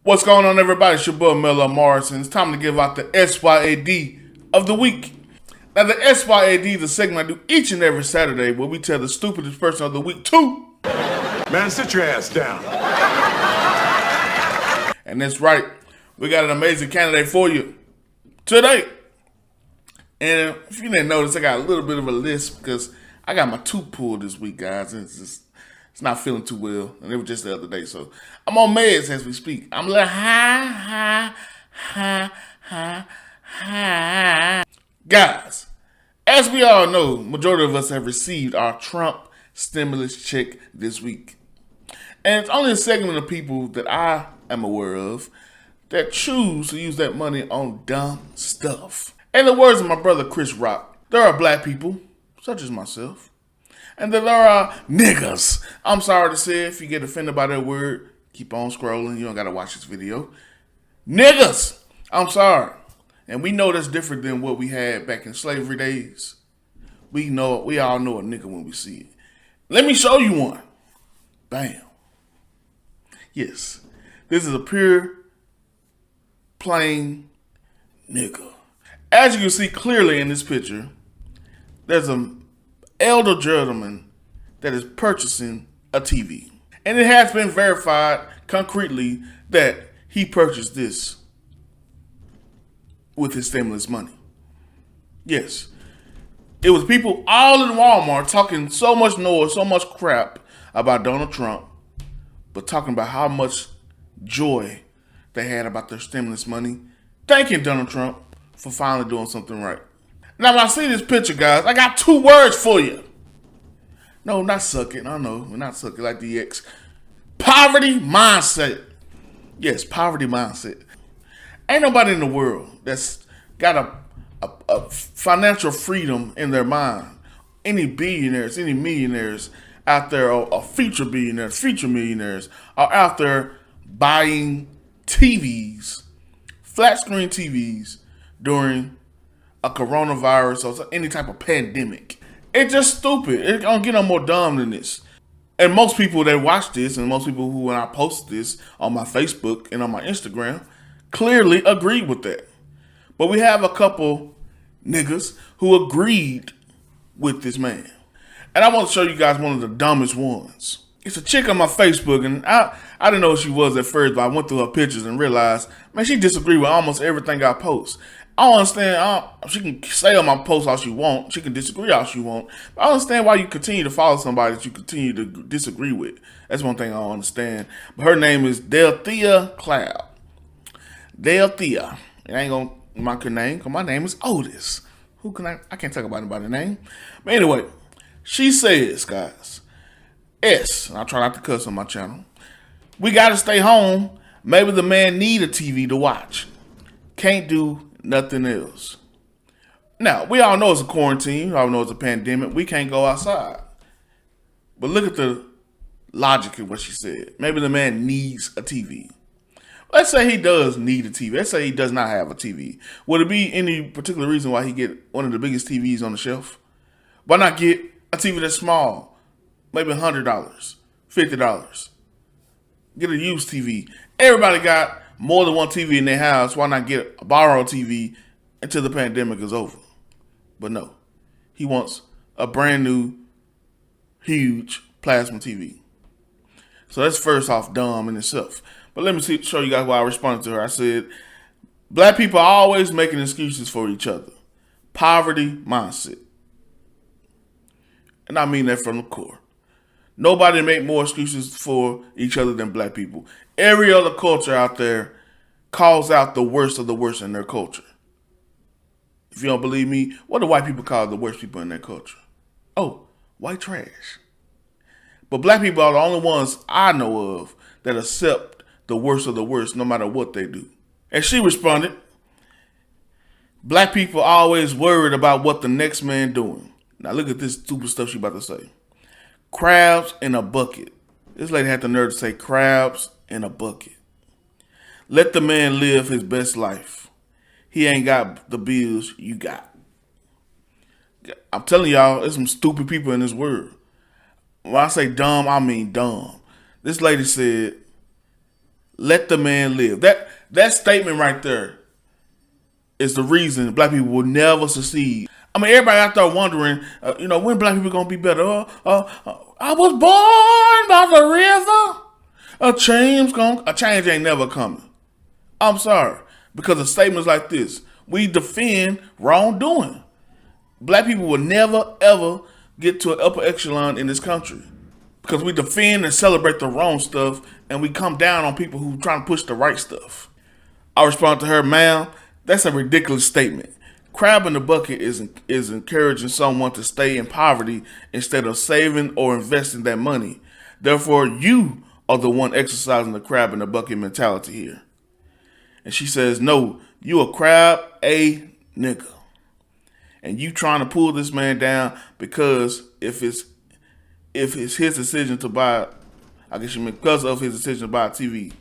What's going on, everybody? It's your boy Miller Morrison. It's time to give out the S.Y.A.D of the week. Now, the S.Y.A.D is a segment I do each and every Saturday where we tell the stupidest person of the week to... Man, sit your ass down. And that's right. We got an amazing candidate for you today. And if you didn't notice, I got a little bit of a list because I got my tooth pulled this week, guys. It's not feeling too well. And it was just the other day. So I'm on meds as we speak. I'm a little high. Guys, as we all know, majority of us have received our Trump stimulus check this week. And it's only a segment of people that I am aware of that choose to use that money on dumb stuff. In the words of my brother Chris Rock, there are black people, such as myself, and there are niggas. I'm sorry to say, if you get offended by that word, keep on scrolling. You don't got to watch this video. Niggas. I'm sorry. And we know that's different than what we had back in slavery days. We all know a nigga when we see it. Let me show you one. Bam. Yes. This is a pure, plain nigga. As you can see clearly in this picture, there's an elder gentleman that is purchasing a TV. And it has been verified concretely that he purchased this with his stimulus money. Yes. It was people all in Walmart talking so much noise, so much crap about Donald Trump, but talking about how much joy they had about their stimulus money, thanking Donald Trump for finally doing something right. Now, when I see this picture, guys, I got two words for you. No, not suck it. I know, we're not suck it like the ex. Poverty mindset. Yes, poverty mindset. Ain't nobody in the world that's got a financial freedom in their mind. Any billionaires, any millionaires out there, or future billionaires, future millionaires, are out there buying TVs, flat screen TVs, during a coronavirus or any type of pandemic. It's just stupid. It don't get no more dumb than this. And most people that watch this, and most people who, when I post this on my Facebook and on my Instagram, clearly agree with that. But we have a couple niggas who agreed with this man. And I want to show you guys one of the dumbest ones. It's a chick on my Facebook, and I didn't know who she was at first, but I went through her pictures and realized, man, she disagreed with almost everything I post. I don't understand. She can say on my post all she want. She can disagree all she want. But I don't understand why you continue to follow somebody that you continue to disagree with. That's one thing I don't understand. But her name is Delthea Cloud. Delthea. It ain't gonna be my good name, because my name is Otis. I can't talk about anybody's name. But anyway, she says, guys, and I try not to cuss on my channel, we gotta stay home. Maybe the man need a TV to watch. Can't do nothing else. Now, we all know it's a quarantine. We all know it's a pandemic. We can't go outside. But look at the logic of what she said. Maybe the man needs a TV. Let's say he does need a TV. Let's say he does not have a TV. Would it be any particular reason why he get one of the biggest TVs on the shelf? Why not get a TV that's small? Maybe $100, $50. Get a used TV. Everybody got more than one TV in their house. Why not get a borrowed TV until the pandemic is over? But no, he wants a brand new, huge plasma TV. So that's first off dumb in itself. But let me show you guys why I responded to her. I said, black people are always making excuses for each other. Poverty mindset. And I mean that from the core. Nobody make more excuses for each other than black people. Every other culture out there calls out the worst of the worst in their culture. If you don't believe me, what do white people call the worst people in their culture? Oh, white trash. But black people are the only ones I know of that accept the worst of the worst no matter what they do. And she responded, black people are always worried about what the next man doing. Now look at this stupid stuff she about to say. Crabs in a bucket. This lady had the nerve to say crabs in a bucket. Let the man live his best life. He ain't got the bills you got. I'm telling y'all, there's some stupid people in this world. When I say dumb, I mean dumb. This lady said, Let the man live. That statement right there is the reason black people will never succeed. I mean, everybody out there wondering, when black people gonna be better? I was born by the river. A change ain't never coming. I'm sorry, because of statements like this, we defend wrongdoing. Black people will never ever get to an upper echelon in this country because we defend and celebrate the wrong stuff, and we come down on people who trying to push the right stuff. I respond to her, ma'am, that's a ridiculous statement. Crab in the bucket is encouraging someone to stay in poverty instead of saving or investing that money. Therefore, you are the one exercising the crab in the bucket mentality here. And she says, no, you a crab a nigga. And you trying to pull this man down because if it's his decision to buy, I guess you mean because of his decision to buy a TV.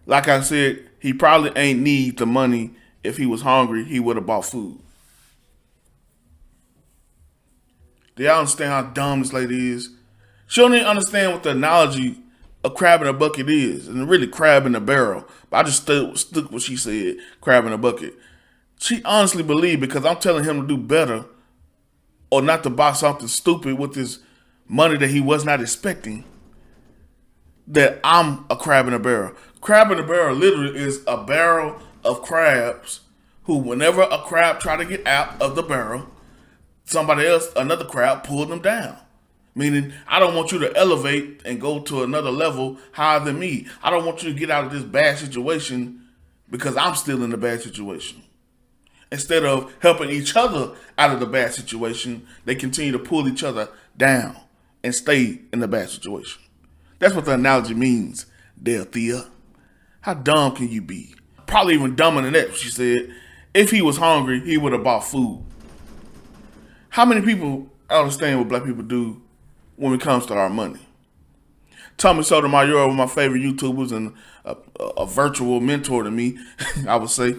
Like I said, he probably ain't need the money. If he was hungry, he would have bought food. Do y'all understand how dumb this lady is? She don't even understand what the analogy of crab in a bucket is, and really crab in a barrel. But I just stuck what she said, crab in a bucket. She honestly believed because I'm telling him to do better or not to buy something stupid with this money that he was not expecting, that I'm a crab in a barrel. Crab in a barrel literally is a barrel of crabs who, whenever a crab try to get out of the barrel, somebody else, another crab, pulled them down. Meaning, I don't want you to elevate and go to another level higher than me. I don't want you to get out of this bad situation because I'm still in a bad situation. Instead of helping each other out of the bad situation, they continue to pull each other down and stay in the bad situation. That's what the analogy means, Thea. How dumb can you be? Probably even dumber than that, she said. If he was hungry, he would have bought food. How many people understand what black people do when it comes to our money? Tommy Sotomayor, one of my favorite YouTubers and a virtual mentor to me, I would say.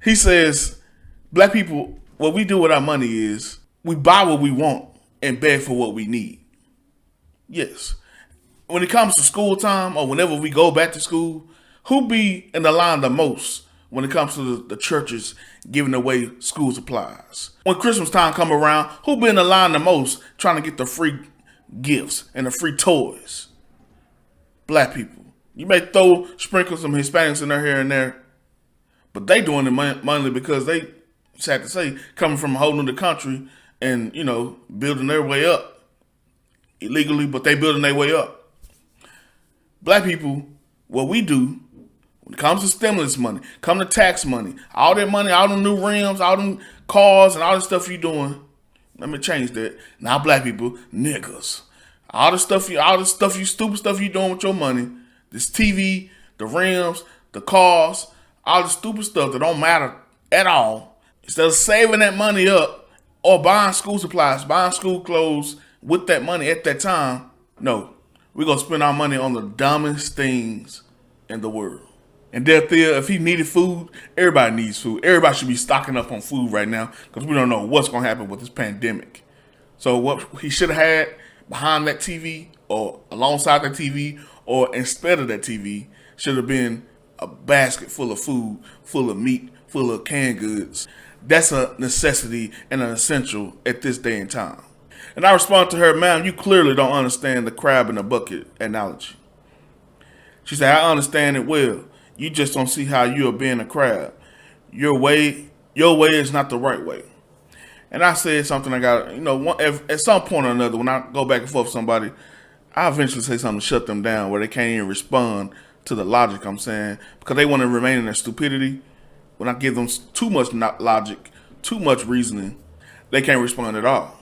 He says, black people, what we do with our money is we buy what we want and beg for what we need. Yes. When it comes to school time or whenever we go back to school, who be in the line the most when it comes to the churches giving away school supplies? When Christmas time come around, who be in the line the most trying to get the free gifts and the free toys? Black people. You may sprinkle some Hispanics in there here and there, but they doing it mainly because they, sad to say, coming from a whole other country and, building their way up illegally, but they building their way up. Black people, what we do when it comes to stimulus money, come to tax money, all that money, all them new rims, all them cars, and all the stuff you doing. Let me change that. Now, black people, niggas. All the stupid stuff you doing with your money, this TV, the rims, the cars, all the stupid stuff that don't matter at all. Instead of saving that money up or buying school supplies, buying school clothes with that money at that time, no. We're going to spend our money on the dumbest things in the world. And Thea, if he needed food, everybody needs food. Everybody should be stocking up on food right now because we don't know what's going to happen with this pandemic. So what he should have had behind that TV or alongside that TV or instead of that TV should have been a basket full of food, full of meat, full of canned goods. That's a necessity and an essential at this day and time. And I respond to her, ma'am, you clearly don't understand the crab in the bucket analogy. She said, I understand it well. You just don't see how you are being a crab. Your way is not the right way. And I said something at some point or another, when I go back and forth with somebody, I eventually say something to shut them down where they can't even respond to the logic I'm saying because they want to remain in their stupidity. When I give them too much logic, too much reasoning, they can't respond at all.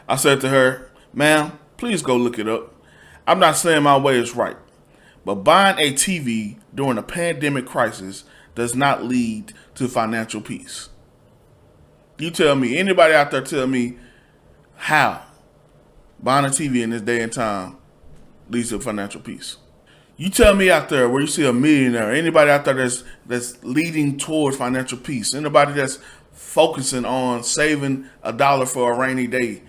I said to her, ma'am, please go look it up. I'm not saying my way is right, but buying a TV during a pandemic crisis does not lead to financial peace. You tell me, anybody out there tell me how buying a TV in this day and time leads to financial peace. You tell me out there where you see a millionaire, anybody out there that's leading towards financial peace, anybody that's focusing on saving $1 for a rainy day.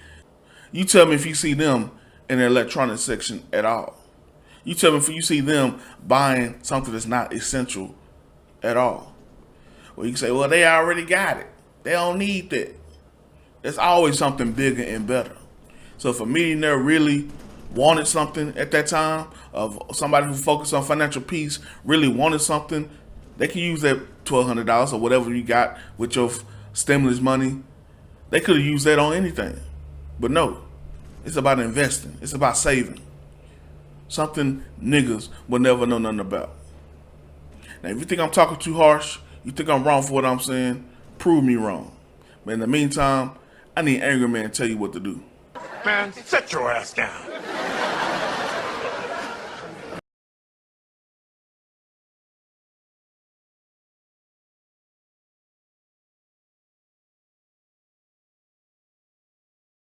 You tell me if you see them in the electronics section at all. You tell me if you see them buying something that's not essential at all. Well, you can say, well, they already got it. They don't need that. There's always something bigger and better. So if a millionaire really wanted something at that time, of somebody who focused on financial peace really wanted something, they can use that $1,200 or whatever you got with your stimulus money. They could have used that on anything. But no, it's about investing. It's about saving. Something niggas will never know nothing about. Now, if you think I'm talking too harsh, you think I'm wrong for what I'm saying, prove me wrong. But in the meantime, I need Angry Man to tell you what to do. Man, sit your ass down.